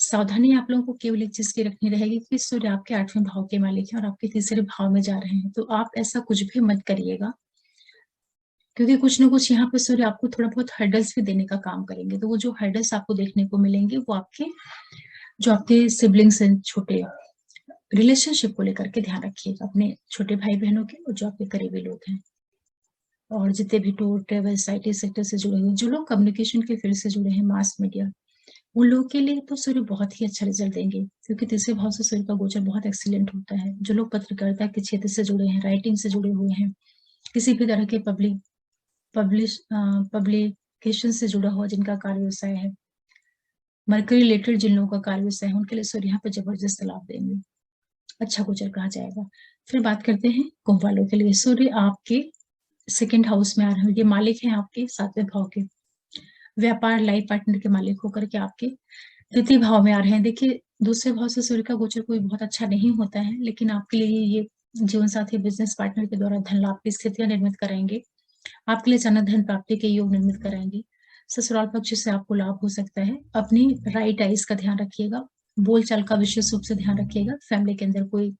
सावधानी आप लोगों को केवल एक चीज की रखनी रहेगी कि सूर्य आपके 8वें भाव के मालिक हैं और आपके तीसरे भाव में जा रहे हैं, तो आप ऐसा कुछ भी मत करिएगा, क्योंकि कुछ ना कुछ यहाँ पे सूर्य आपको थोड़ा बहुत हर्डल्स भी देने का काम करेंगे। तो वो जो हर्डल्स आपको देखने को मिलेंगे, वो आपके जो आपके सिबलिंग्स हैं, छोटे रिलेशनशिप को लेकर के ध्यान रखिएगा, अपने छोटे भाई बहनों के और जो आपके करीबी लोग हैं। और जितने भी टूर, ट्रेवल, आईटी सेक्टर से जुड़े हुए, जो लोग कम्युनिकेशन के फील्ड से जुड़े हैं, मास मीडिया, उन लोगों के लिए तो सूर्य बहुत ही अच्छा रिजल्ट देंगे, क्योंकि तीसरे भाव से सूर्य का गोचर बहुत एक्सीलेंट होता है। जो लोग पत्रकारिता के क्षेत्र से जुड़े हैं, राइटिंग से जुड़े हुए हैं, किसी भी तरह के पब्लिकेशन से जुड़ा हुआ जिनका कार्य व्यवसाय है, मरकरी रिलेटेड जिन लोगों का कार्य व्यवसाय है, उनके लिए सूर्य यहाँ पे जबरदस्त लाभ देंगे, अच्छा गोचर कहा जाएगा। फिर बात करते हैं कुंभ वालों के लिए। सूर्य आपके सेकेंड हाउस में आ रहे हैं, ये मालिक हैं आपके 7वें भाव के। व्यापार, लाइफ पार्टनर के मालिक होकर के आपके तृतीय भाव में आ रहे हैं। देखिए, दूसरे भाव से सूर्य का गोचर कोई बहुत अच्छा नहीं होता है, लेकिन आपके लिए ये जीवन साथी, बिजनेस पार्टनर के द्वारा धन लाभ की स्थितियां निर्मित कराएंगे। आपके लिए अचानक धन प्राप्ति के योग निर्मित कराएंगे। ससुराल पक्ष से आपको लाभ हो सकता है। अपनी राइट आइज का ध्यान रखिएगा, बोलचाल का विशेष रूप से ध्यान रखिएगा। फैमिली के अंदर कोई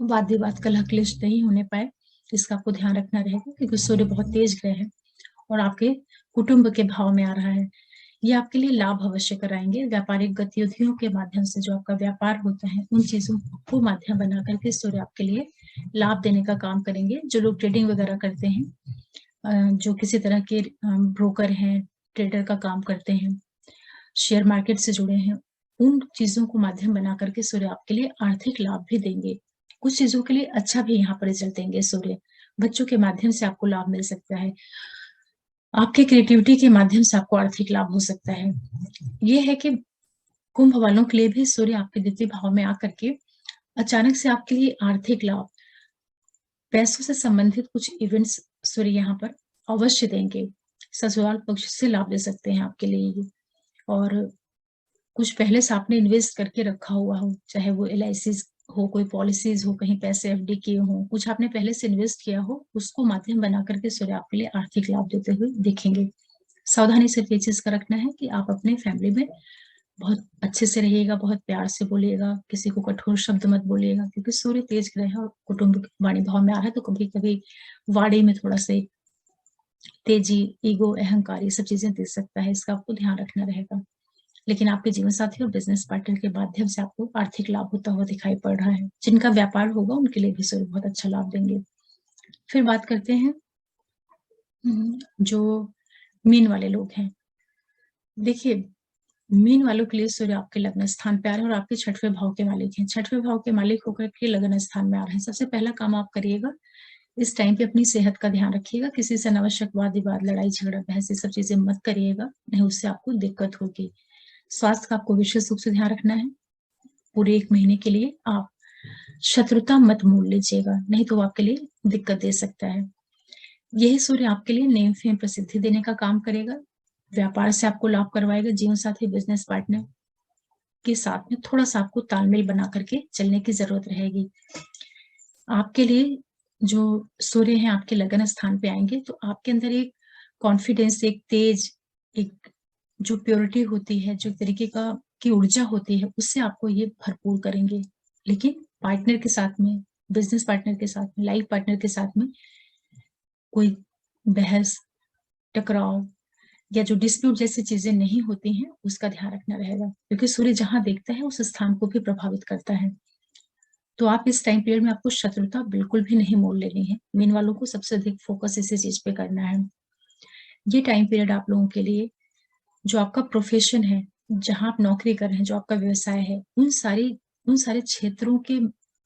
वाद विवाद, कलह क्लेश नहीं होने पाए, इसका आपको ध्यान रखना रहेगा, क्योंकि सूर्य बहुत तेज ग्रह है और आपके कुटुंब के भाव में आ रहा है। ये आपके लिए लाभ अवश्य कराएंगे। व्यापारिक गतिविधियों के माध्यम से जो आपका व्यापार होता है, उन चीजों को माध्यम बना करके सूर्य आपके लिए लाभ देने का काम करेंगे। जो लोग ट्रेडिंग वगैरह करते हैं, जो किसी तरह के ब्रोकर हैं, ट्रेडर का काम करते हैं, शेयर मार्केट से जुड़े हैं, उन चीजों को माध्यम बना करके सूर्य आपके लिए आर्थिक लाभ भी देंगे। कुछ चीजों के लिए अच्छा भी यहाँ पर रिजल्ट देंगे सूर्य। बच्चों के माध्यम से आपको लाभ मिल सकता है। आपके क्रिएटिविटी के माध्यम से आपको आर्थिक लाभ हो सकता है। ये है कि कुंभ वालों के लिए भी सूर्य आपके द्वितीय भाव में आकर के अचानक से आपके लिए आर्थिक लाभ, पैसों से संबंधित कुछ इवेंट्स सूर्य यहाँ पर अवश्य देंगे। ससुराल पक्ष से लाभ ले सकते हैं आपके लिए ये। और कुछ पहले से आपने इन्वेस्ट करके रखा हुआ हो, चाहे वो एलआईसीज़ हो, कोई पॉलिसीज़ हो, कहीं पैसे एफडी किए हों, कुछ आपने पहले से इन्वेस्ट किया हो, उसको माध्यम बना करके सूर्य आपके लिए आर्थिक लाभ देते हुए दिखेंगे। सावधानी सिर्फ ये चीज़ का रखना है कि आप अपने फैमिली में बहुत अच्छे से रहिएगा, बहुत प्यार से बोलिएगा, किसी को कठोर शब्द मत बोलिएगा, क्योंकि सूर्य तेज ग्रह है और कुटुंब वाणी भाव में आ रहा है, तो कभी-कभी वाणी में थोड़ा-सा तेजी, ईगो, अहंकार ये सब चीज़ें दे सकता है, इसका आपको ध्यान रखना रहेगा। लेकिन आपके जीवन साथी और बिज़नेस पार्टनर के माध्यम से आपको आर्थिक लाभ होता हुआ दिखाई पड़ रहा है। जिनका व्यापार होगा उनके लिए भी सूर्य बहुत अच्छा लाभ देंगे। फिर बात करते हैं जो मीन वाले लोग हैं। देखिए, मीन वालों के लिए सूर्य आपके लग्न स्थान पे आ रहा है और आपके 6वें भाव के मालिक हैं। 6वें भाव के मालिक होकर के लग्न स्थान में आ रहे हैं। सबसे पहला काम आप करिएगा, इस टाइम पे अपनी सेहत का ध्यान रखिएगा। किसी से अनावश्यक वाद-विवाद, लड़ाई-झगड़ा, बहस ये सब चीज़ें मत करिएगा, नहीं उससे आपको दिक्कत होगी। स्वास्थ्य का आपको विशेष रूप से ध्यान रखना है। पूरे 1 महीने के लिए आप शत्रुता मत मोल लीजिएगा, नहीं तो वो आपके लिए दिक्कत दे सकता है। यही सूर्य आपके लिए नेम फेम प्रसिद्धि देने का काम करेगा, व्यापार से आपको लाभ करवाएगा, जीवन साथी, बिज़नेस पार्टनर के साथ में थोड़ा-सा आपको तालमेल बना करके चलने की ज़रूरत रहेगी। आपके लिए जो सूर्य हैं आपके लगन स्थान पे आएँगे, तो आपके अंदर एक कॉन्फिडेंस, एक तेज, एक जो प्योरिटी होती है, जो तरीके का की ऊर्जा होती है, उससे आपको ये भरपूर करेंगे। लेकिन पार्टनर के साथ में, बिज़नेस पार्टनर के साथ में, लाइफ पार्टनर के साथ में कोई बहस, टकराव या जो डिस्प्यूट जैसी चीज़ें नहीं होती हैं, उसका ध्यान रखना रहेगा। क्योंकि सूर्य जहाँ देखता है, उस स्थान को भी प्रभावित करता है। तो आप इस टाइम पीरियड में आपको शत्रुता बिल्कुल भी नहीं मोल लेनी है। मीन वालों को सबसे अधिक फोकस इसी चीज़ पे करना है। ये टाइम पीरियड आप लोगों के लिए जो आपका प्रोफ़ेशन है, जहाँ आप नौकरी कर रहे हैं, जो आपका व्यवसाय है, उन सारे क्षेत्रों के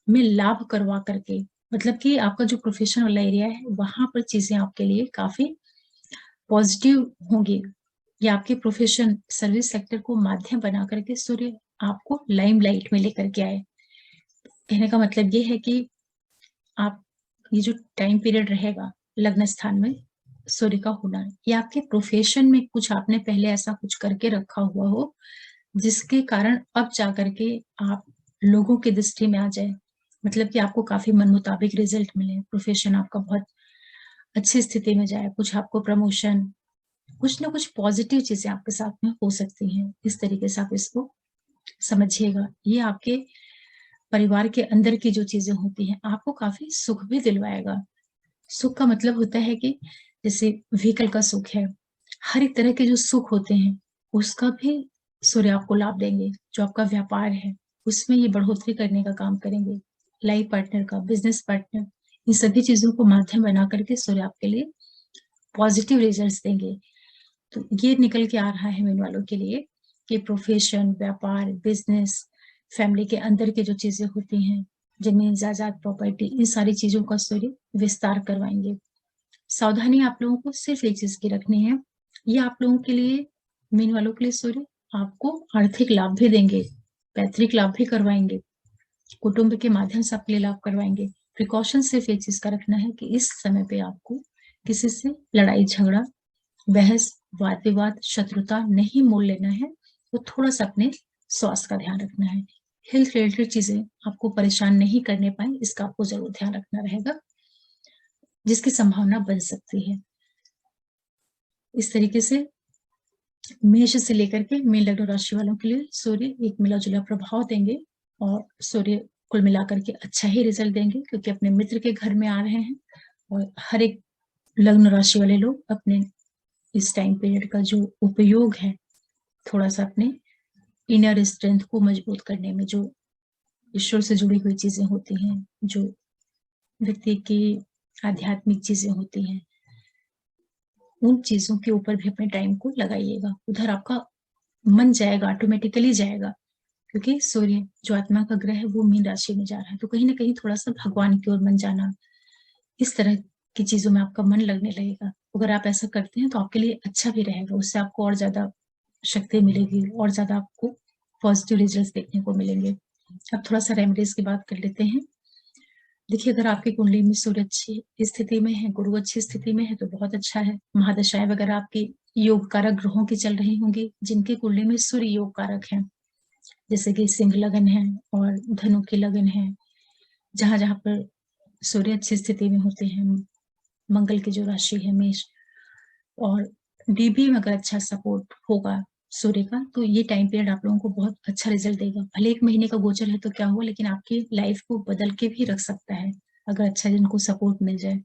में लाभ करवा करके, मतलब कि आपका जो प्रोफ़ेशन वाला एरिया है, वहाँ पर चीज़ें आपके लिए काफ़ी पॉज़िटिव होंगी। या आपके प्रोफ़ेशन, सर्विस सेक्टर को माध्यम बना करके सूर्य आपको लाइमलाइट में लेकर के आए। कहने का मतलब ये है कि आप ये जो टाइम पीरियड रहेगा लग्न स्थान में सूर्य का होना, या आपके प्रोफेशन में कुछ आपने पहले ऐसा कुछ करके रखा हुआ हो, जिसके कारण अब जा करके आप लोगों की दृष्टि में आ जाए। मतलब कि आपको काफ़ी मन मुताबिक रिज़ल्ट मिले, प्रोफेशन आपका बहुत अच्छी स्थिति में जाए, कुछ आपको प्रमोशन, कुछ ना कुछ पॉज़िटिव चीज़ें आपके साथ में हो सकती हैं। इस तरीके से आप इसको समझिएगा। ये आपके परिवार के अंदर की जो चीज़ें होती हैं, आपको काफ़ी सुख भी दिलवाएगा। सुख का मतलब होता है कि जैसे व्हीकल का सुख है, हर एक तरह के जो सुख होते हैं, उसका भी सूर्य आपको लाभ देंगे। जो आपका व्यापार है, उसमें ये बढ़ोतरी करने का काम करेंगे। लाइफ पार्टनर का, बिज़नेस पार्टनर, इन सभी चीज़ों को माध्यम बना करके सूर्य आपके लिए पॉज़िटिव रिज़ल्ट्स देंगे। तो ये निकल के आ रहा है मीन वालों के लिए कि प्रोफ़ेशन, व्यापार, बिज़नेस, फैमिली के अंदर की जो चीज़ें होती हैं, ज़मीन, जायदाद, प्रॉपर्टी, इन सारी चीज़ों का सूर्य विस्तार करवाएँगे। सावधानी आप लोगों को सिर्फ़ एक चीज़ की रखनी है, ये आप लोगों के लिए, मीन वालों के लिए सूर्य आपको आर्थिक लाभ भी देंगे, पैतृक लाभ भी करवाएँगे, कुटुंब के माध्यम से आपके लिए लाभ करवाएँगे। प्रिकॉशन सिर्फ़ एक चीज़ का रखना है कि इस समय पे आपको किसी से लड़ाई-झगड़ा, बहस, वाद-विवाद, शत्रुता नहीं मोल लेना है, तो थोड़ा-सा अपने स्वास्थ्य का ध्यान रखना है। हेल्थ रिलेटेड चीज़ें आपको परेशान नहीं करने पाएँ, इसका आपको ज़रूर ध्यान रखना रहेगा, जिसकी संभावना बन सकती है। इस तरीके से मेष से लेकर के मीन लग्न राशि वालों के लिए सूर्य एक मिला-जुला प्रभाव देंगे और सूर्य कुल मिलाकर के अच्छा ही रिज़ल्ट देंगे, क्योंकि अपने मित्र के घर में आ रहे हैं और हर एक लग्न राशि वाले लोग अपने इस टाइम पीरियड का जो उपयोग है, थोड़ा-सा अपने इनर स्ट्रेंथ को मजबूत करने में, जो ईश्वर से जुड़ी हुई चीज़ें होती हैं, जो व्यक्ति की आध्यात्मिक चीज़ें होती हैं, उन चीज़ों के ऊपर भी अपने टाइम को लगाइएगा। उधर आपका मन जाएगा, ऑटोमेटिकली जाएगा, क्योंकि सूर्य जो आत्मा का ग्रह है वो मीन राशि में जा रहा है, तो कहीं न कहीं थोड़ा-सा भगवान की ओर मन जाना, इस तरह की चीज़ों में आपका मन लगने लगेगा। अगर आप ऐसा करते हैं तो आपके लिए अच्छा भी रहेगा, उससे आपको और ज़्यादा शक्ति मिलेगी और ज़्यादा आपको पॉज़िटिव रिज़ल्ट्स देखने को मिलेंगे। अब थोड़ा सा रेमेडीज की बात कर लेते हैं। देखिए, अगर आपकी कुंडली में सूर्य अच्छी स्थिति में है, गुरु अच्छी स्थिति में है तो बहुत अच्छा है। महादशाएं वगैरह आपकी योग कारक ग्रहों की चल रही होंगी, जिनकी कुंडली में सूर्य योग कारक है, जैसे कि सिंह लगन है और धनु की लगन है, जहां जहां पर सूर्य अच्छी स्थिति में होते हैं। मंगल की जो राशि है मेष, और डीबी में अगर अच्छा सपोर्ट होगा सूर्य का, तो ये टाइम पीरियड आप लोगों को बहुत अच्छा रिजल्ट देगा। भले 1 महीने का गोचर है तो क्या हुआ, लेकिन आपकी लाइफ को बदल के भी रख सकता है, अगर अच्छा जिनको सपोर्ट मिल जाए।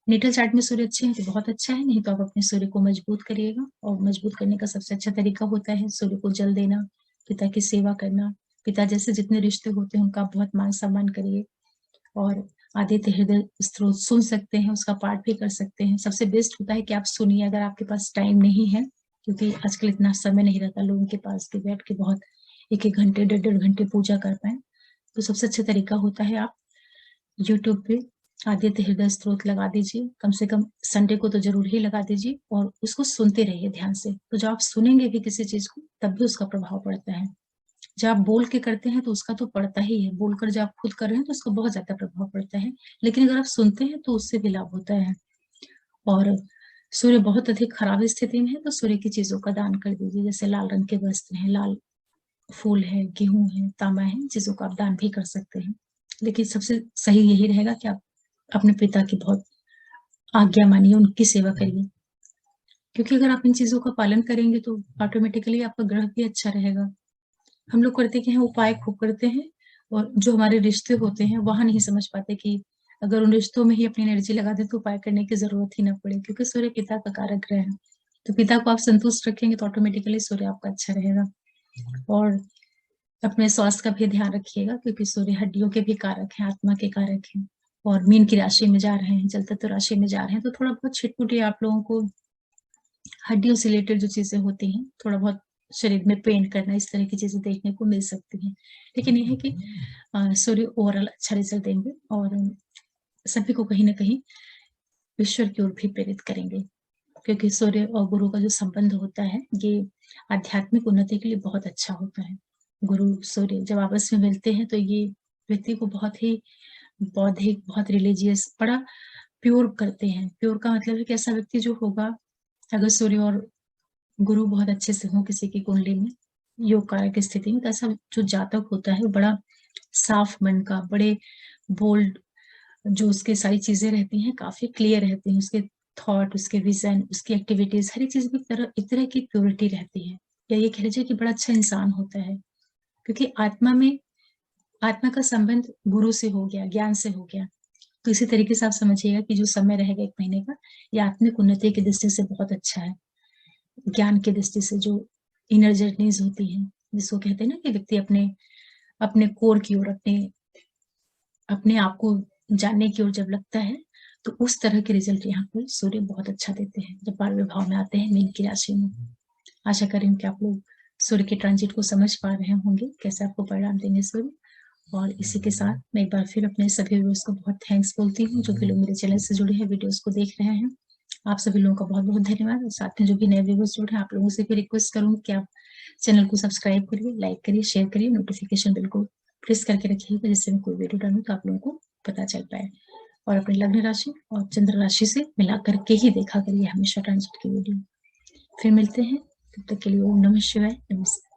नेटल चार्ट में सूर्य अच्छे हैं तो बहुत अच्छा है, नहीं तो आप अपने सूर्य को मजबूत करिएगा, और मजबूत करने का सबसे अच्छा तरीका होता है सूर्य को जल देना, पिता की सेवा करना। पिता जैसे जितने रिश्ते होते हैं उनका बहुत मान सम्मान करिए, और आदित्य हृदय स्त्रोत सुन सकते हैं, उसका पाठ भी कर सकते हैं। सबसे बेस्ट होता है कि आप सुनिए, अगर आपके पास टाइम नहीं है, क्योंकि आजकल इतना समय नहीं रहता लोगों के पास कि बैठ के बहुत 1-1 घंटे, 1.5-1.5 घंटे पूजा कर पाएँ। तो सबसे अच्छा तरीका होता है आप यूट्यूब पे आदित्य हृदय स्त्रोत लगा दीजिए, कम से कम संडे को तो ज़रूर ही लगा दीजिए, और उसको सुनते रहिए ध्यान से। तो जब आप सुनेंगे भी किसी चीज़ को, तब भी उसका प्रभाव पड़ता है। जब आप बोल के करते हैं तो उसका तो पड़ता ही है, बोलकर जब आप खुद कर रहे हैं तो उसका बहुत ज़्यादा प्रभाव पड़ता है, लेकिन अगर आप सुनते हैं तो उससे भी लाभ होता है। और सूर्य बहुत अधिक खराब स्थिति में है तो सूर्य की चीज़ों का दान कर दीजिए, जैसे लाल रंग के वस्त्र हैं, लाल फूल है, गेहूँ है, तांबा है, इन चीज़ों का आप दान भी कर सकते हैं। लेकिन सबसे सही यही रहेगा कि आप अपने पिता की बहुत आज्ञा मानिए, उनकी सेवा करिए, क्योंकि अगर आप इन चीज़ों का पालन करेंगे तो ऑटोमेटिकली आपका ग्रह भी अच्छा रहेगा। हम लोग करते क्या है, उपाय खूब करते हैं, और जो हमारे रिश्ते होते हैं वहाँ नहीं समझ पाते कि अगर उन रिश्तों में ही अपनी एनर्जी लगा दें तो उपाय करने की ज़रूरत ही ना पड़े, क्योंकि सूर्य पिता का कारक ग्रह है। तो पिता को आप संतुष्ट रखेंगे तो ऑटोमेटिकली सूर्य आपका अच्छा रहेगा। और अपने स्वास्थ्य का भी ध्यान रखिएगा, क्योंकि सूर्य हड्डियों के भी कारक हैं, आत्मा के कारक हैं, और मीन की राशि में जा रहे हैं, जल तत्व राशि में जा रहे हैं, तो थोड़ा बहुत छिटपुटी आप लोगों को हड्डियों से रिलेटेड जो चीजें होती हैं, थोड़ा बहुत शरीर में पेन करना, इस तरह की चीजें देखने को मिल सकती हैं। लेकिन ये है कि सूर्य ओवरऑल अच्छा रिजल्ट देंगे, और सभी को कहीं ना कहीं ईश्वर की ओर भी प्रेरित करेंगे, क्योंकि सूर्य और गुरु का जो संबंध होता है ये आध्यात्मिक उन्नति के लिए बहुत अच्छा होता है। गुरु सूर्य जब आपस में मिलते हैं तो ये व्यक्ति को बहुत ही बौद्धिक, बहुत रिलीजियस, बड़ा प्योर करते हैं। प्योर का मतलब है कि ऐसा व्यक्ति जो होगा, अगर सूर्य और गुरु बहुत अच्छे से हो किसी की कुंडली में, योग कारक स्थिति में, तो ऐसा जो जातक होता है वो बड़ा साफ मन का, बड़े बोल्ड, जो उसके सारी चीजें रहती हैं काफी क्लियर रहती हैं, उसके थॉट, उसके विजन, उसकी एक्टिविटीज, हर एक चीज में एक तरह की प्योरिटी रहती है, या ये कह लीजिए कि बड़ा अच्छा इंसान होता है, क्योंकि आत्मा का संबंध गुरु से हो गया, ज्ञान से हो गया। तो इसी तरीके से आप समझिएगा कि जो समय रहेगा 1 महीने का, ये आत्मिक उन्नति की दृष्टि से बहुत अच्छा है। ज्ञान की दृष्टि से जो इनर जर्नीज होती हैं, जिसको कहते हैं ना कि व्यक्ति अपने अपने कोर की ओर, अपने आप को जानने की ओर जब लगता है, तो उस तरह के रिजल्ट यहाँ पर सूर्य बहुत अच्छा देते हैं जब 12वें भाव में आते हैं मीन की राशि में। आशा करें कि आप लोग सूर्य के ट्रांजिट को समझ पा रहे होंगे, कैसे आपको परिणाम देंगे सूर्य। और इसी के साथ मैं एक बार फिर अपने सभी व्यूअर्स को बहुत थैंक्स बोलती हूँ, जो कि लोग मेरे चैनल से जुड़े हैं, वीडियोस को देख रहे हैं। आप सभी लोगों का बहुत बहुत धन्यवाद, और साथ में जो भी नए व्यूअर्स जुड़े हैं, आप लोगों से भी रिक्वेस्ट करूंगी कि आप चैनल को सब्सक्राइब करिए, लाइक करिए, शेयर करिए, नोटिफिकेशन बिल्कुल प्रेस करके रखिएगा, जिससे मैं कोई वीडियो डालूं तो आप लोगों को पता चल पाए। और अपनी लग्न राशि और चंद्र राशि से मिला करके ही देखा करिए हमेशा ट्रांजिट की वीडियो। फिर मिलते हैं, तब तक के लिए ओम नमः शिवाय, नमस्ते।